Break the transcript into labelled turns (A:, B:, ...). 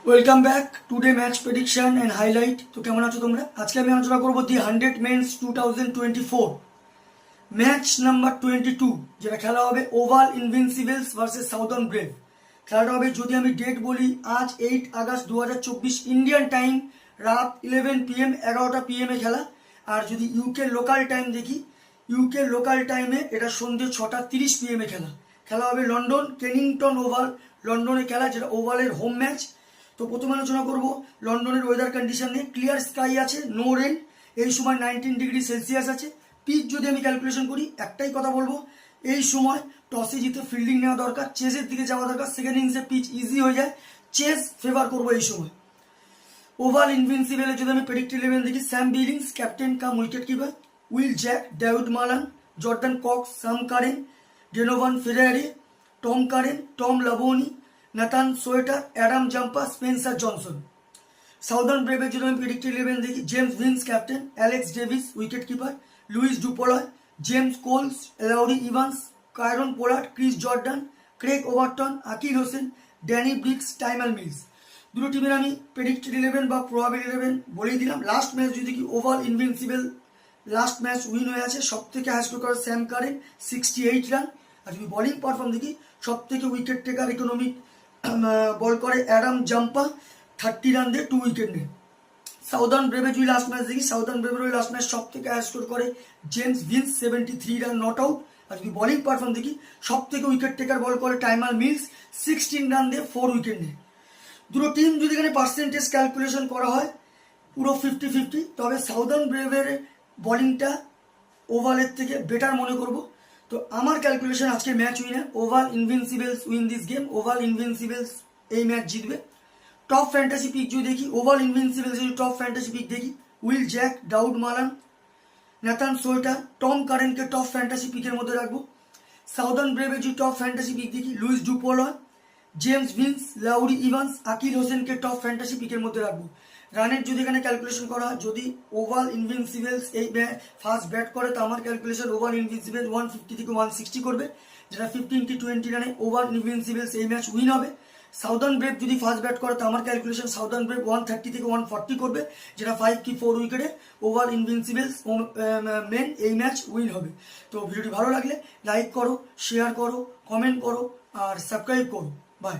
A: Welcome back today match prediction and highlight. তো কেমন আছো তোমরা? আজকে আমি আলোচনা করবো দি 100 মেন্স 2024 ম্যাচ নাম্বার 22, যেটা খেলা হবে ওভাল ইনভিনসিবলস ভার্সেস সাউদার্ন ব্রেভ। খেলাটা হবে, যদি আমি ডেট বলি, আজ 8 আগস্ট 2024 ইন্ডিয়ান টাইম রাত 11 PM 11টা PM খেলা। আর যদি ইউকে লোকাল টাইম দেখি, ইউকে লোকাল টাইমে এটা সন্ধ্যে 6:30 PM খেলা। খেলা হবে লন্ডন কেনিংটন ওভাল, লন্ডনে খেলা, যেটা ওভালের হোম ম্যাচ। তো প্রথমে আলোচনা করব লন্ডনের ওয়েদার কন্ডিশন নিয়ে। ক্লিয়ার স্কাই আছে, নো রেন, এই সময় 19 ডিগ্রি সেলসিয়াস আছে। পিচ যদি আমি ক্যালকুলেশন করি, একটাই কথা বলবো, এই সময় টসে জিতে ফিল্ডিং নেওয়া দরকার, চেসের দিকে যাওয়া দরকার। সেকেন্ড ইনিংসে পিচ ইজি হয়ে যায়, চেস ফেভার করবো এই সময়। ওভাল ইনভিনসিবলের যদি আমি প্রেডিক্ট 11 দেখি, Sam Billings captain cum wicket keeper, Will Jack, David Malan, Jordan Cox, Sam Curran, Donovan Ferreira, Tom Curran, Tom লাবোনি, Nathan Sowter, Adam Zampa, Spencer Johnson. Southern ব্রেভের যদি আমি প্রেডিক্ট 11 দেখি, James Vince captain, Alex Davies wicket keeper, Leus du Plooy, James Coles, Laurie Evans, Kieron Pollard, Chris Jordan, Craig Overton, Akeal Hosein, Danny Briggs, Tymal Mills. দুটো টিমের আমি predicted 11 বা probable 11 বলেই দিলাম। লাস্ট ম্যাচ যদি কি oval invincible last match win হয়ে আছে, সব থেকে হাই স্কোর করে স্যাম কারেন 68 রান। আর যদি বলিং পারফর্ম দেখি, সব থেকে উইকেট টেকার ইকোনমিক বল করে অ্যাডাম জাম্পা, 30 রান দিয়ে 2 উইকেট নেয়। সাউদার্ন ব্রেভের যদি লাস্ট ম্যাচ দেখি, সাউদার্ন ব্রেভের ওই লাস্ট ম্যাচ সব থেকে হাই স্কোর করে James Vince 73 run not out. আর যদি বলিং পারফর্ম দেখি, সব থেকে উইকেট টেকার বল করে টাইমাল মিলস, 16 রান দিয়ে 4 উইকেট নেয়। দুটো টিম যদি এখানে পার্সেন্টেজ ক্যালকুলেশন করা হয়, পুরো 50-50, তবে সাউদার্ন ব্রেভের বলিংটা ওভালের থেকে বেটার মনে করব। তো আমার ক্যালকুলেশন আজকে match winner Oval Invincibles win this game. Oval Invincibles এই ম্যাচ জিতবে। টপ ফ্যান্টাসি পিক যদি দেখি, ওভাল ইনভিনসিবলস যদি টপ ফ্যান্টাসি পিক দেখি, Will Jack, Dawid Malan, Nathan Sowter, Tom কারেনকে টপ ফ্যান্টাসি পিকের মধ্যে রাখবো। সাউদার্ন ব্রেভের যদি টপ ফ্যান্টাসি পিক দেখি, Leus du Plooy, James Vince, Laurie Evans, Akeal হোসেনকে টপ ফ্যান্টাসি পিকের মধ্যে রাখবো। রানের যদি এখানে ক্যালকুলেশন করা হয়, যদি ওভাল ইনভিনসিবলস এই ফার্স্ট ব্যাট করে, তো আমার ক্যালকুলেশন ওভাল ইনভিনসিবলস 150 থেকে 160 করবে, যেটা 15-20 রানে ওভাল ইনভিনসিবলস এই ম্যাচ উইন হবে। সাউদার্ন ব্রেভ যদি ফার্স্ট ব্যাট করে, তো আমার ক্যালকুলেশন সাউদার্ন ব্রেভ 130 থেকে 140 করবে, যেটা 5-4 উইকেটে ওভাল ইনভিনসিবলস মেন এই ম্যাচ উইন হবে। তো ভিডিওটি ভালো লাগলে লাইক করো, শেয়ার করো, কমেন্ট করো আর সাবস্ক্রাইব করো। বাই।